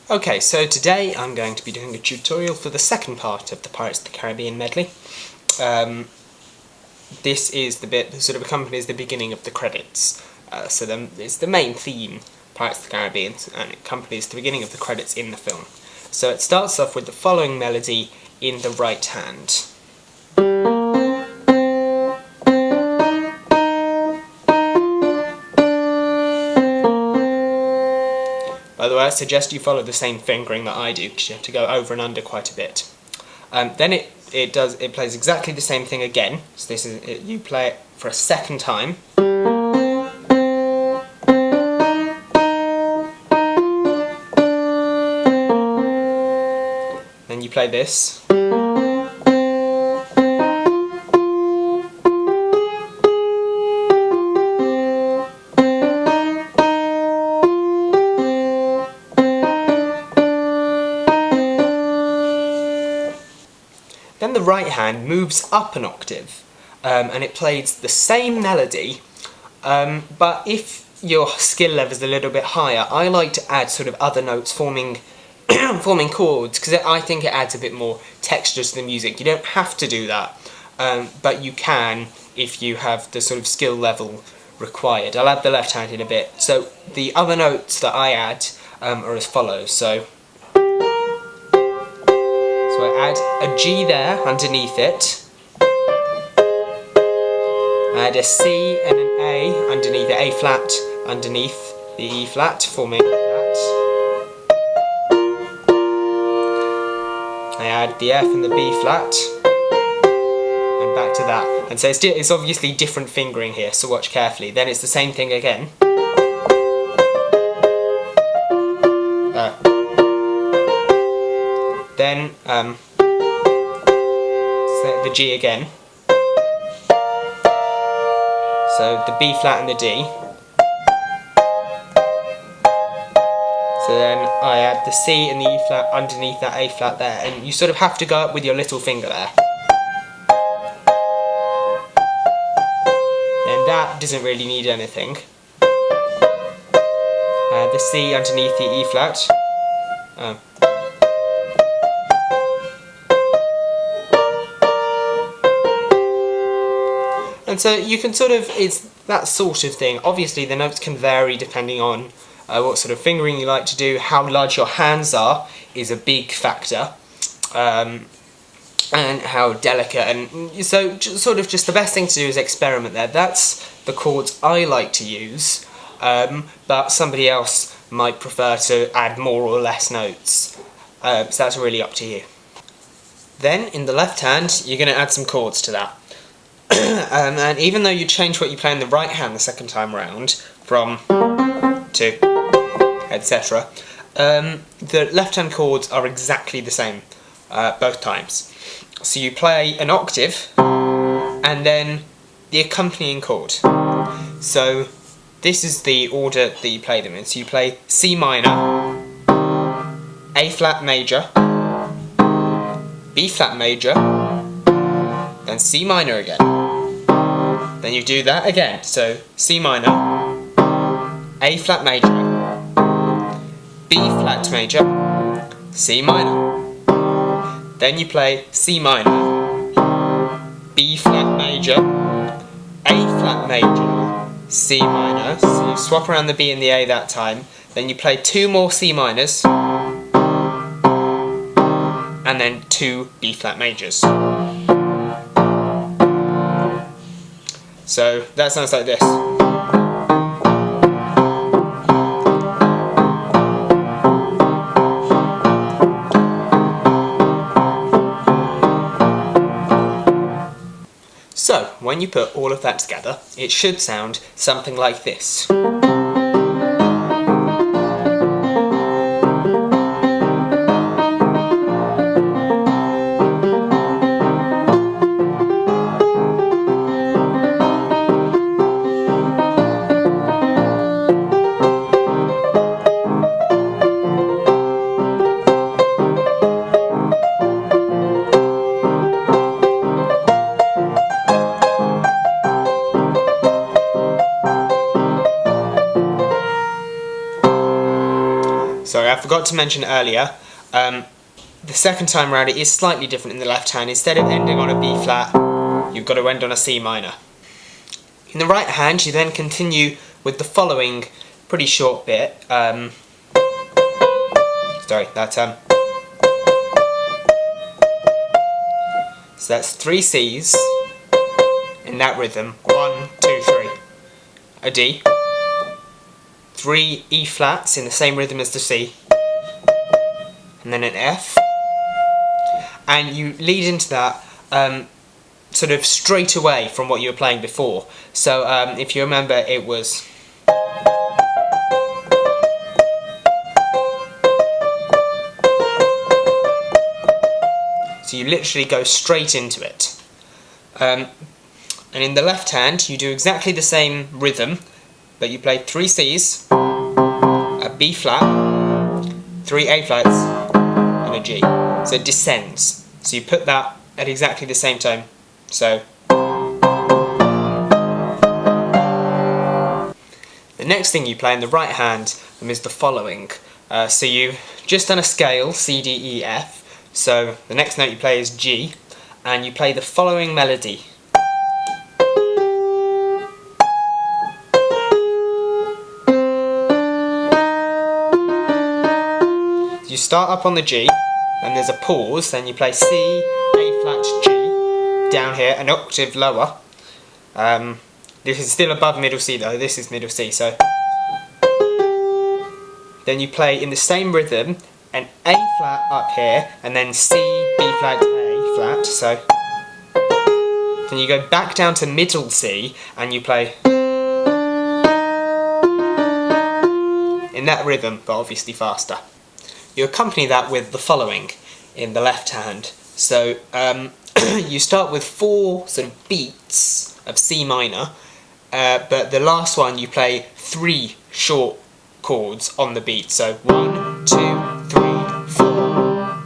Okay, so today I'm going to be doing a tutorial for the second part of the Pirates of the Caribbean medley. This is the bit that sort of accompanies the beginning of the credits. It's the main theme, Pirates of the Caribbean, and it accompanies the beginning of the credits in the film. So it starts off with the following melody in the right hand. By the way, I suggest you follow the same fingering that I do, because you have to go over and under quite a bit. Then it plays exactly the same thing again. So you play it for a second time. Then you play this. Then the right hand moves up an octave, and it plays the same melody, but if your skill level is a little bit higher, I like to add sort of other notes forming forming chords, because I think it adds a bit more texture to the music. You don't have to do that, but you can if you have the sort of skill level required. I'll add the left hand in a bit. So the other notes that I add are as follows. So I add a G there underneath it. I add a C and an A underneath the A flat, underneath the E flat, forming that. I add the F and the B flat, and back to that. And so it's obviously different fingering here, so watch carefully. Then it's the same thing again. Then the G again. So the B flat and the D. So then I add the C and the E flat underneath that A flat there, and you sort of have to go up with your little finger there. Then that doesn't really need anything. The C underneath the E flat. And so you can it's that sort of thing. Obviously the notes can vary depending on what sort of fingering you like to do. How large your hands are is a big factor, and how delicate. And so just the best thing to do is experiment there. That's the chords I like to use, but somebody else might prefer to add more or less notes. So that's really up to you. Then in the left hand you're going to add some chords to that. And even though you change what you play in the right hand the second time round, from, to, etc., the left hand chords are exactly the same both times. So you play an octave and then the accompanying chord. So this is the order that you play them in. So you play C minor, A flat major, B flat major, then C minor again. Then you do that again. So C minor, A flat major, B flat major, C minor. Then you play C minor, B flat major, A flat major, C minor. So you swap around the B and the A that time. Then you play two more C minors, and then two B flat majors. So that sounds like this. So when you put all of that together, it should sound something like this. sorry, I forgot to mention earlier, the second time round it is slightly different in the left hand. Instead of ending on a B flat, you've got to end on a C minor. In the right hand, you then continue with the following pretty short bit. So that's 3 C's in that rhythm. 1, 2, 3. A D. 3 E flats in the same rhythm as the C. And then an F. And you lead into that sort of straight away from what you were playing before. So if you remember, it was... So you literally go straight into it. And in the left hand, you do exactly the same rhythm, but you play 3 C's, a B flat, 3 A flats, and a G. So it descends. So you put that at exactly the same time. So the next thing you play in the right hand is the following. So you've just done a scale, C, D, E, F. So the next note you play is G, and you play the following melody. You start up on the G, and there's a pause, then you play C, A flat, G, down here, an octave lower. This is still above middle C though, this is middle C, so. Then you play in the same rhythm, an A flat up here, and then C, B flat, A flat, so. Then you go back down to middle C, and you play in that rhythm, but obviously faster. You accompany that with the following in the left hand. So you start with 4 sort of beats of C minor, but the last one you play 3 short chords on the beat. So 1, 2, 3, 4.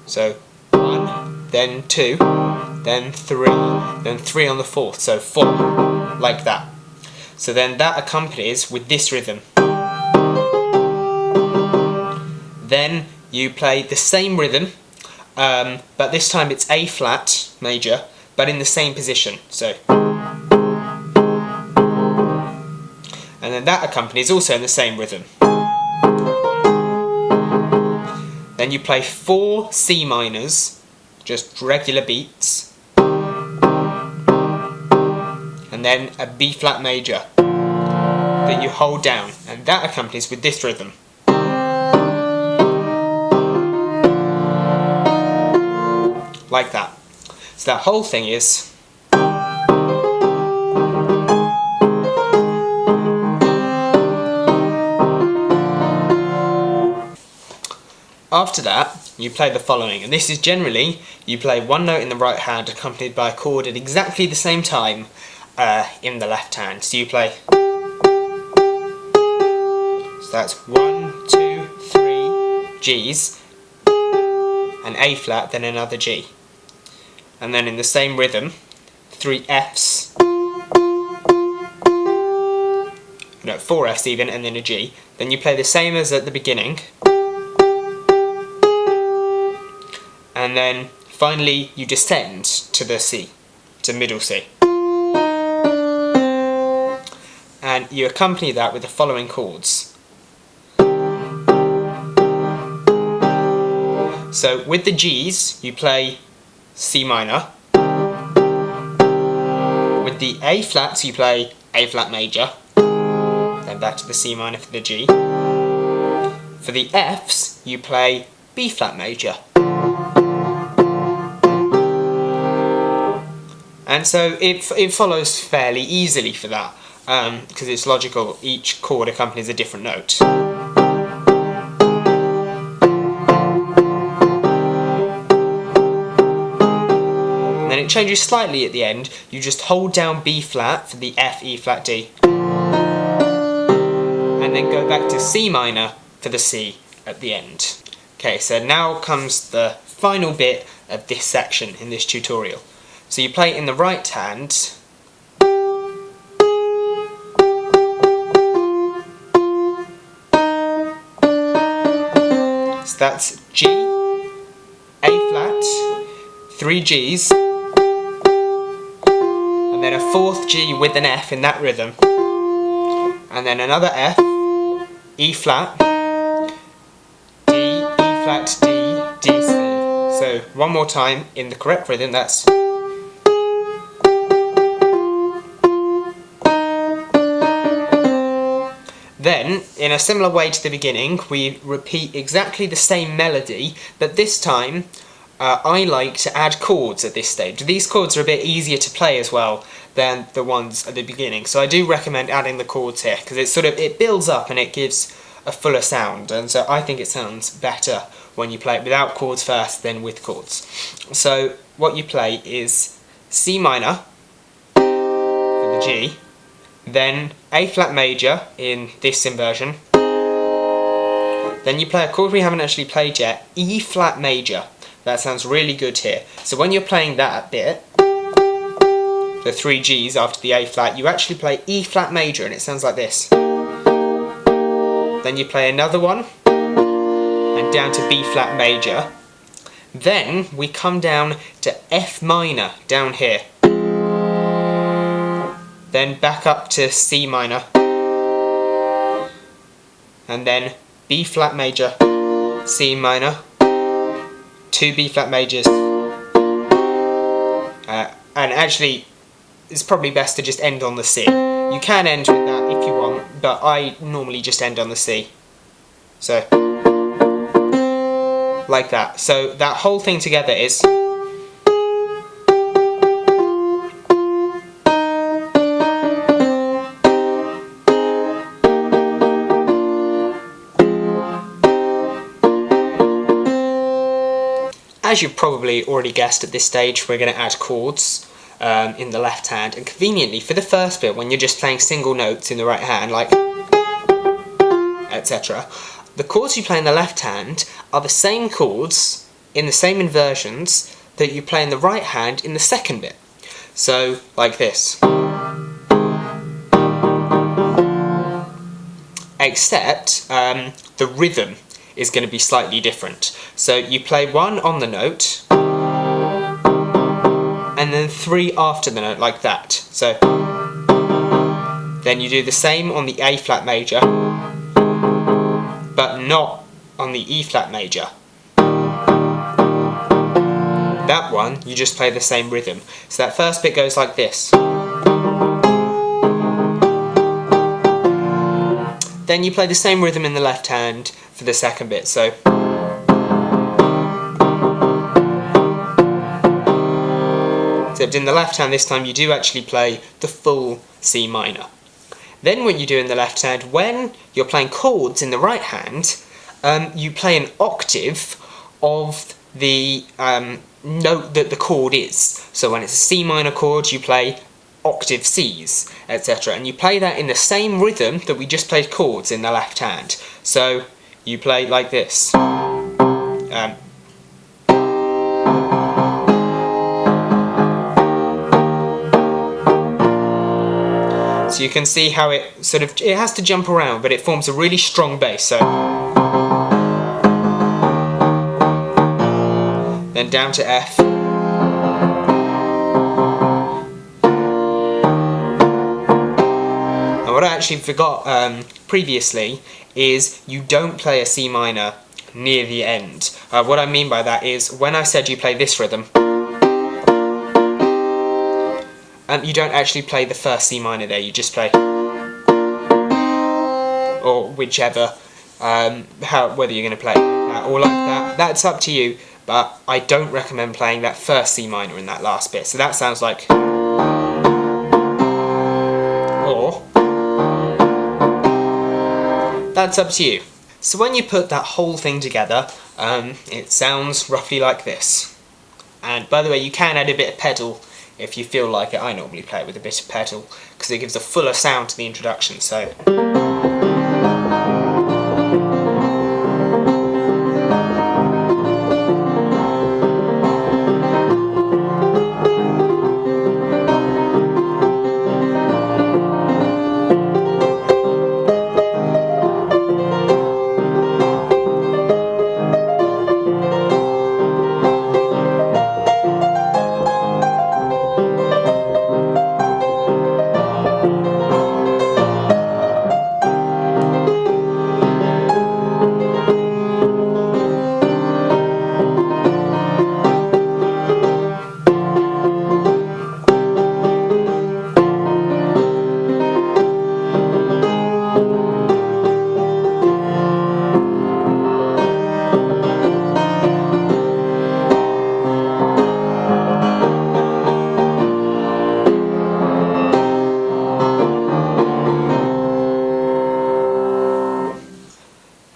So 1, then 2, then 3, then 3 on the 4th. So 4, like that. So then that accompanies with this rhythm. Then you play the same rhythm, but this time it's A flat major, but in the same position. So, and then that accompanies also in the same rhythm. Then you play 4 C minors, just regular beats, and then a B flat major that you hold down, and that accompanies with this rhythm. Like that. So that whole thing is... After that, you play the following, and this is generally, you play one note in the right hand accompanied by a chord at exactly the same time in the left hand. So you play... So that's 1, 2, 3 G's, an A flat, then another G. And then in the same rhythm, 3 F's, no, 4 F's even, and then a G. Then you play the same as at the beginning. And then finally you descend to the C, to middle C. And you accompany that with the following chords. So with the G's, you play C minor. With the A flats, you play A flat major. Then back to the C minor for the G. For the F's, you play B flat major. And so it follows fairly easily for that, because it's logical, each chord accompanies a different note. Then it changes slightly at the end. You just hold down B flat for the F, E flat, D, and then go back to C minor for the C at the end. Okay, so now comes the final bit of this section in this tutorial. So you play in the right hand, So that's G, A flat, 3 Gs, and then a 4th G with an F in that rhythm, and then another F, E flat, D, E flat, D, D, C. So one more time in the correct rhythm, that's then, in a similar way to the beginning, we repeat exactly the same melody, but this time I like to add chords at this stage. These chords are a bit easier to play as well than the ones at the beginning, so I do recommend adding the chords here, because it builds up and it gives a fuller sound, and so I think it sounds better when you play it without chords first than with chords. So what you play is C minor for the G, then A flat major in this inversion, then you play a chord we haven't actually played yet, E flat major. That sounds really good here. So when you're playing that bit, the 3 Gs after the A flat, you actually play E flat major and it sounds like this. Then you play another one and down to B flat major. Then we come down to F minor down here. Then back up to C minor, and then B flat major, C minor, 2 B flat majors, and actually it's probably best to just end on the C. You can end with that if you want, but I normally just end on the C. So, like that. So that whole thing together is as you've probably already guessed at this stage, we're going to add chords in the left hand, and conveniently for the first bit when you're just playing single notes in the right hand, like etc., the chords you play in the left hand are the same chords in the same inversions that you play in the right hand in the second bit. So like this. Except the rhythm is going to be slightly different. So you play 1 on the note, and then 3 after the note, like that. So then you do the same on the A flat major, but not on the E flat major. That one, you just play the same rhythm. So that first bit goes like this. Then you play the same rhythm in the left hand for the second bit, so except in the left hand this time you do actually play the full C minor. Then what you do in the left hand, when you're playing chords in the right hand, you play an octave of the note that the chord is. So when it's a C minor chord, you play octave Cs, etc. And you play that in the same rhythm that we just played chords in the left hand. So you play like this. So you can see how it has to jump around, but it forms a really strong bass. So then down to F. And what I actually forgot previously is you don't play a C minor near the end. What I mean by that is when I said you play this rhythm, you don't actually play the first C minor there, you just play, or whichever, whether you're going to play like that or like that, that's up to you, but I don't recommend playing that first C minor in that last bit. So that sounds like, or, that's up to you. So when you put that whole thing together, it sounds roughly like this. And by the way, you can add a bit of pedal if you feel like it. I normally play it with a bit of pedal because it gives a fuller sound to the introduction. So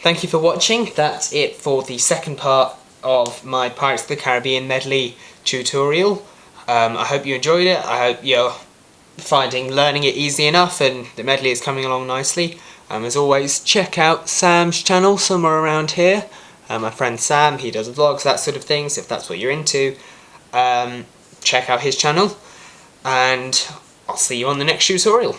thank you for watching. That's it for the second part of my Pirates of the Caribbean medley tutorial. I hope you enjoyed it. I hope you're learning it easy enough and the medley is coming along nicely. As always, check out Sam's channel somewhere around here. My friend Sam, he does vlogs, that sort of things, if that's what you're into. Check out his channel, and I'll see you on the next tutorial.